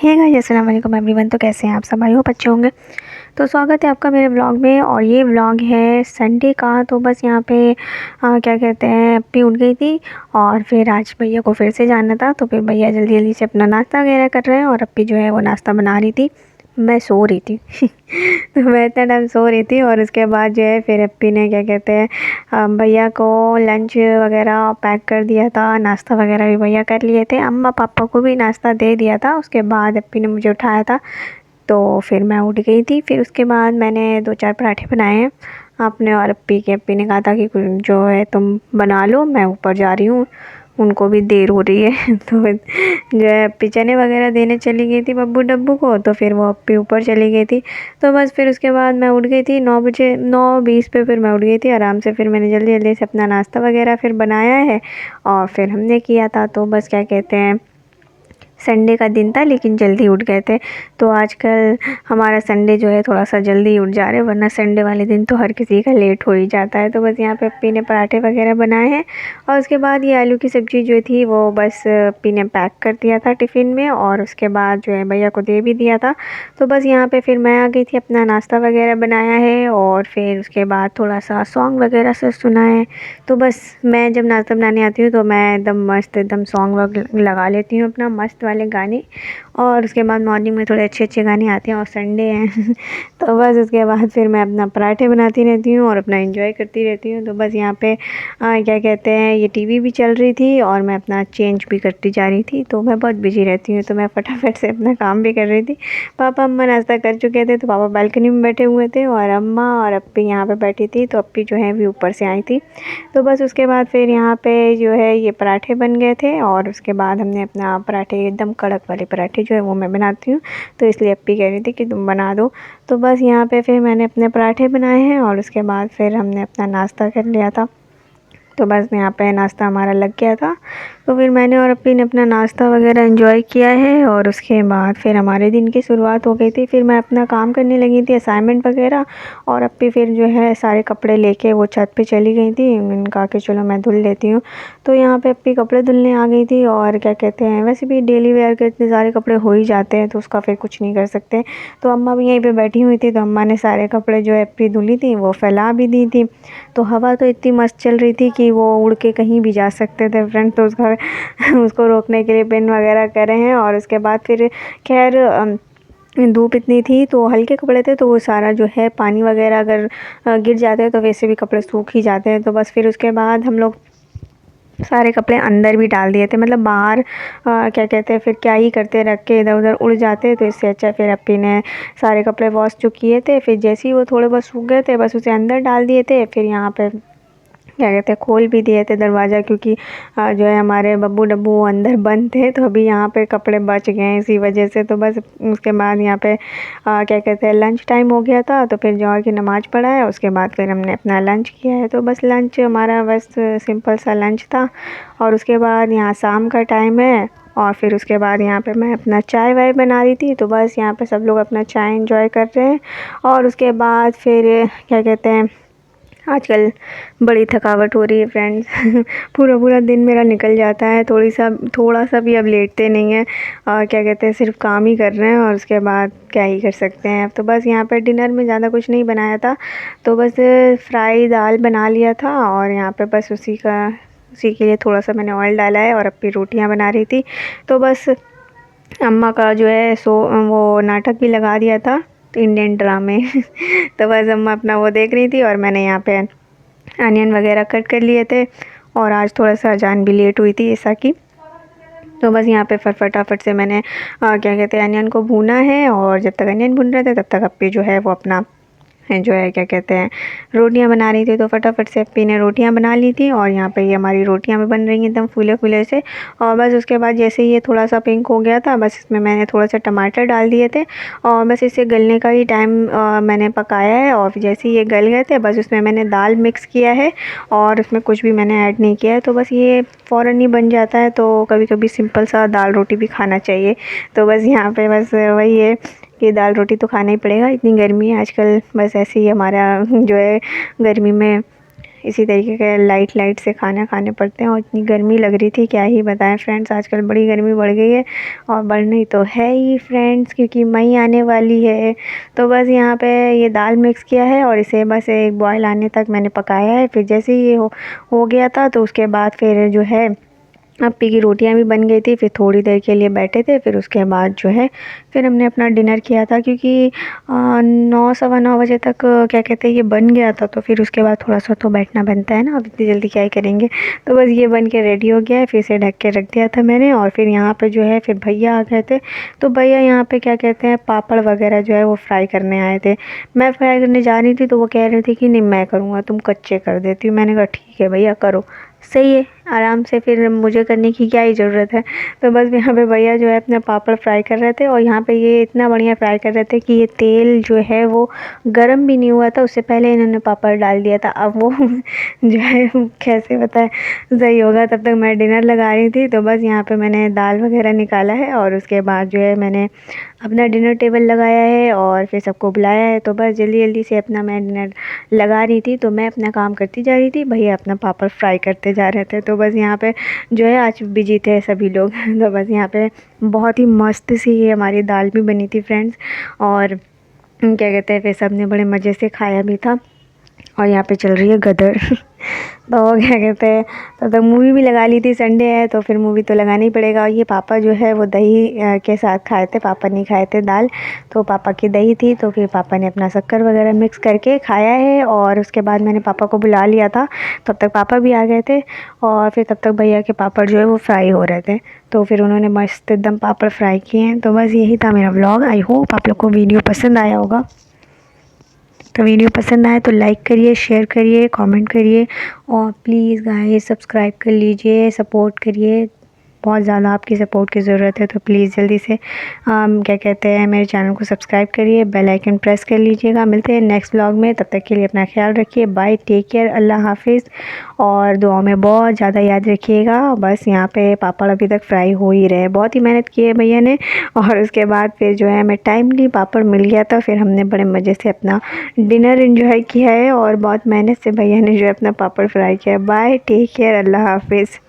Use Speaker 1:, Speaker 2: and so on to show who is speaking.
Speaker 1: Hey guys, अस्सलाम वालेकुम everyone. तो कैसे हैं आप सब? आई होप अच्छे होंगे। तो स्वागत है आपका मेरे व्लॉग में। और ये व्लॉग है संडे का। तो बस यहाँ पे क्या कहते हैं, अप्पी उठ गई थी और फिर आज भैया को फिर से जाना था। तो फिर भैया जल्दी जल्दी से अपना नाश्ता वगैरह कर रहे हैं और अप्पी जो है वो नाश्ता बना रही थी। मैं सो रही थी तो मैं इतना टाइम सो रही थी। और उसके बाद जो है फिर अप्पी ने क्या कहते हैं, भैया को लंच वगैरह पैक कर दिया था। नाश्ता वगैरह भी भैया कर लिए थे। अम्मा पापा को भी नाश्ता दे दिया था। उसके बाद अप्पी ने मुझे उठाया था तो फिर मैं उठ गई थी। फिर उसके बाद मैंने 2-4 पराठे बनाए हैं आपने और अप्पी के। अप्पी ने कहा था कि जो है तुम बना लो, मैं ऊपर जा रही हूँ, उनको भी देर हो रही है तो जो है अप्पी चने वगैरह देने चली गई थी बब्बू डब्बू को। तो फिर वो अप्पी ऊपर चली गई थी। तो बस फिर उसके बाद मैं उठ गई थी 9 बजे, 9:20 पे फिर मैं उठ गई थी आराम से। फिर मैंने जल्दी जल्दी से अपना नाश्ता वगैरह फिर बनाया है और फिर हमने किया था। तो बस क्या कहते हैं, संडे का दिन था लेकिन जल्दी उठ गए थे। तो आजकल हमारा संडे जो है थोड़ा सा जल्दी उठ जा रहे हैं, वरना संडे वाले दिन तो हर किसी का लेट हो ही जाता है। तो बस यहाँ पे अप्पी ने पराठे वगैरह बनाए हैं और उसके बाद ये आलू की सब्ज़ी जो थी वो बस अप्पी ने पैक कर दिया था टिफ़िन में और उसके बाद जो है भैया को दे भी दिया था। तो बस यहाँ पर फिर मैं आ गई थी, अपना नाश्ता वगैरह बनाया है और फिर उसके बाद थोड़ा सा सॉन्ग वगैरह से सुना है। तो बस मैं जब नाश्ता बनाने आती हूँ तो मैं एकदम मस्त एकदम सॉन्ग लगा लेती हूँ अपना मस्त वाले गाने। और उसके बाद मॉर्निंग में थोड़े अच्छे अच्छे गाने आते हैं और संडे हैं तो बस उसके बाद फिर मैं अपना पराठे बनाती रहती हूँ और अपना एंजॉय करती रहती हूँ। तो बस यहाँ पे क्या कहते हैं, ये टीवी भी चल रही थी और मैं अपना चेंज भी करती जा रही थी। तो मैं बहुत बिजी रहती हूँ, तो मैं फटाफट से अपना काम भी कर रही थी। पापा अम्मा नाश्ता कर चुके थे तो पापा बालकनी में बैठे हुए थे और अम्मा और अप्पी यहाँ पे बैठी थी। तो अप्पी जो है भी ऊपर से आई थी। तो बस उसके बाद फिर यहाँ पे जो है ये पराठे बन गए थे और उसके बाद हमने अपना पराठे एकदम कड़क वाले पराठे जो है वो मैं बनाती हूँ, तो इसलिए अप्पी कह रही थी कि तुम बना दो। तो बस यहाँ पे फिर मैंने अपने पराठे बनाए हैं और उसके बाद फिर हमने अपना नाश्ता कर लिया था। तो बस यहाँ पे नाश्ता हमारा लग गया था। तो फिर मैंने और अप्पी ने अपना नाश्ता वगैरह एंजॉय किया है और उसके बाद फिर हमारे दिन की शुरुआत हो गई थी। फिर मैं अपना काम करने लगी थी, असाइनमेंट वगैरह। और अप्पी फिर जो है सारे कपड़े लेके वो छत पे चली गई थी। मैंने कहा कि चलो मैं धुल लेती हूँ। तो यहाँ पे अप्पी कपड़े धुलने आ गई थी और क्या कहते हैं, वैसे भी डेली वेयर के इतने सारे कपड़े हो ही जाते हैं तो उसका फिर कुछ नहीं कर सकते। तो अम्मा भी यहीं पर बैठी हुई थी, तो अम्मा ने सारे कपड़े जो है अप्पी धुली थी वो फैला भी दी थी। तो हवा तो इतनी मस्त चल रही थी कि वो उड़ के कहीं भी जा सकते थे फ्रेंड। तो उसका उसको रोकने के लिए पिन वगैरह करे हैं। और उसके बाद फिर खैर धूप इतनी थी तो हल्के कपड़े थे तो वो सारा जो है पानी वगैरह अगर गिर जाते हैं तो वैसे भी कपड़े सूख ही जाते हैं। तो बस फिर उसके बाद हम लोग सारे कपड़े अंदर भी डाल दिए थे, मतलब बाहर क्या कहते हैं, फिर क्या ही करते, रख के इधर उधर उड़ जाते। तो इससे अच्छा फिर अप्पी ने सारे कपड़े वॉश जो किए थे, फिर जैसे ही वो थोड़े बहुत सूख गए थे बस उसे अंदर डाल दिए थे। फिर यहाँ पे क्या कहते हैं, खोल भी दिए थे दरवाज़ा, क्योंकि जो है हमारे बब्बू डब्बू अंदर बंद थे तो अभी यहाँ पे कपड़े बच गए हैं इसी वजह से। तो बस उसके बाद यहाँ पे क्या कहते हैं, लंच टाइम हो गया था तो फिर जोहर की नमाज़ पढ़ा है। उसके बाद फिर हमने अपना लंच किया है। तो बस लंच हमारा बस सिंपल सा लंच था। और उसके बाद यहाँ शाम का टाइम है और फिर उसके बाद यहाँ पे मैं अपना चाय वाय बना रही थी। तो बस यहाँ पे सब लोग अपना चाय एंजॉय कर रहे हैं। और उसके बाद फिर क्या कहते हैं, आजकल बड़ी थकावट हो रही है फ्रेंड्स पूरा पूरा दिन मेरा निकल जाता है, थोड़ा सा भी अब लेटते नहीं हैं और क्या कहते हैं, सिर्फ काम ही कर रहे हैं और उसके बाद क्या ही कर सकते हैं। तो बस यहाँ पर डिनर में ज़्यादा कुछ नहीं बनाया था, तो बस फ्राई दाल बना लिया था और यहाँ पे बस उसी के लिए थोड़ा सा मैंने ऑयल डाला है। और अप्पी रोटियाँ बना रही थी। तो बस अम्मा का जो है वो नाटक भी लगा दिया था, इंडियन ड्रामे तो बस अम्मा अपना वो देख रही थी और मैंने यहाँ पे अनियन वगैरह कट कर लिए थे। और आज थोड़ा सा अजान भी लेट हुई थी ऐसा कि, तो बस यहाँ पे फटाफट से मैंने क्या कहते हैं, अनियन को भूना है। और जब तक अनियन भून रहे थे तब तक अप्पी जो है वो अपना जो है क्या कहते हैं, रोटियां बना रही थी। तो फटाफट से अप्पी ने रोटियां बना ली थी और यहाँ पे ये हमारी रोटियां भी बन रही हैं एकदम फूले फूले से। और बस उसके बाद जैसे ही ये थोड़ा सा पिंक हो गया था बस इसमें मैंने थोड़ा सा टमाटर डाल दिए थे और बस इसे गलने का ही टाइम मैंने पकाया है। और जैसे ही ये गल गए थे बस उसमें मैंने दाल मिक्स किया है और उसमें कुछ भी मैंने ऐड नहीं किया है। तो बस ये फ़ौरन ही बन जाता है, तो कभी कभी सिंपल सा दाल रोटी भी खाना चाहिए। तो बस यहाँ पे बस वही है कि दाल रोटी तो खाना ही पड़ेगा, इतनी गर्मी है आजकल। बस ऐसे ही हमारा जो है गर्मी में इसी तरीके के लाइट से खाना खाने पड़ते हैं। और इतनी गर्मी लग रही थी क्या ही बताएं फ्रेंड्स, आजकल बड़ी गर्मी बढ़ गई है और बढ़नी तो है ही फ्रेंड्स, क्योंकि मई आने वाली है। तो बस यहाँ पे ये दाल मिक्स किया है और इसे बस एक बॉयल आने तक मैंने पकाया है। फिर जैसे ही ये हो गया था तो उसके बाद फिर जो है अप्पी की रोटियां भी बन गई थी। फिर थोड़ी देर के लिए बैठे थे, फिर उसके बाद जो है फिर हमने अपना डिनर किया था, क्योंकि 9 सवा 9 बजे तक क्या कहते हैं ये बन गया था। तो फिर उसके बाद थोड़ा सा तो बैठना बनता है ना, अब इतनी जल्दी क्या ही करेंगे। तो बस ये बन के रेडी हो गया है, फिर से ढक के रख दिया था मैंने। और फिर यहाँ पे जो है फिर भैया आ गए थे, तो भैया यहाँ पे क्या कहते हैं पापड़ वगैरह जो है वो फ्राई करने आए थे। मैं फ्राई करने जा रही थी तो वो कह रही थी कि नहीं मैं करूँगा, तुम कच्चे कर देती हूँ। मैंने कहा ठीक है भैया करो, सही है आराम से, फिर मुझे करने की क्या ही ज़रूरत है। तो बस यहाँ पे भैया जो है अपने पापड़ फ्राई कर रहे थे, और यहाँ पे ये इतना बढ़िया फ्राई कर रहे थे कि ये तेल जो है वो गर्म भी नहीं हुआ था, उससे पहले इन्होंने पापड़ डाल दिया था। अब वो जो है कैसे बताए सही होगा। तब तक मैं डिनर लगा रही थी, तो बस यहाँ पे मैंने दाल वगैरह निकाला है और उसके बाद जो है मैंने अपना डिनर टेबल लगाया है और फिर सबको बुलाया है। तो बस जल्दी जल्दी से अपना मैं डिनर लगा रही थी, तो मैं अपना काम करती जा रही थी, भैया अपना पापड़ फ्राई करते जा रहे थे। तो बस यहाँ पे जो है आज बिजी थे सभी लोग। तो बस यहाँ पे बहुत ही मस्त सी ये हमारी दाल भी बनी थी फ्रेंड्स, और क्या कहते हैं फिर सब ने बड़े मज़े से खाया भी था। और यहाँ पे चल रही है गदर। तो क्या कहते हैं तो मूवी भी लगा ली थी, संडे है तो फिर मूवी तो लगाना ही पड़ेगा। और ये पापा जो है वो दही के साथ खाए थे, पापा नहीं खाए थे दाल, तो पापा की दही थी, तो फिर पापा ने अपना शक्कर वगैरह मिक्स करके खाया है। और उसके बाद मैंने पापा को बुला लिया था, तब तक पापा भी आ गए थे, और फिर तब तक भैया के पापड़ जो है वो फ्राई हो रहे थे, तो फिर उन्होंने मस्त एकदम पापड़ फ्राई किए हैं। तो बस यही था मेरा व्लॉग। आई होप आप लोग को वीडियो पसंद आया होगा। तो वीडियो पसंद आए तो लाइक करिए, शेयर करिए, कमेंट करिए, और प्लीज़ गाइस सब्सक्राइब कर लीजिए, सपोर्ट करिए। बहुत ज़्यादा आपकी सपोर्ट की ज़रूरत है, तो प्लीज़ जल्दी से क्या कहते हैं मेरे चैनल को सब्सक्राइब करिए, बेल आइकन प्रेस कर लीजिएगा। मिलते हैं नेक्स्ट व्लॉग में, तब तक के लिए अपना ख्याल रखिए। बाय, टेक केयर, अल्लाह हाफिज़, और दुआ में बहुत ज़्यादा याद रखिएगा। बस यहाँ पे पापड़ अभी तक फ्राई हो ही रहे हैं, बहुत ही मेहनत की है भैया ने। और उसके बाद फिर जो है हमें टाइमली पापड़ मिल गया था, फिर हमने बड़े मज़े से अपना डिनर एंजॉय किया है, और बहुत मेहनत से भैया ने जो है अपना पापड़ फ्राई किया है। बाय, टेक केयर, अल्लाह हाफिज़।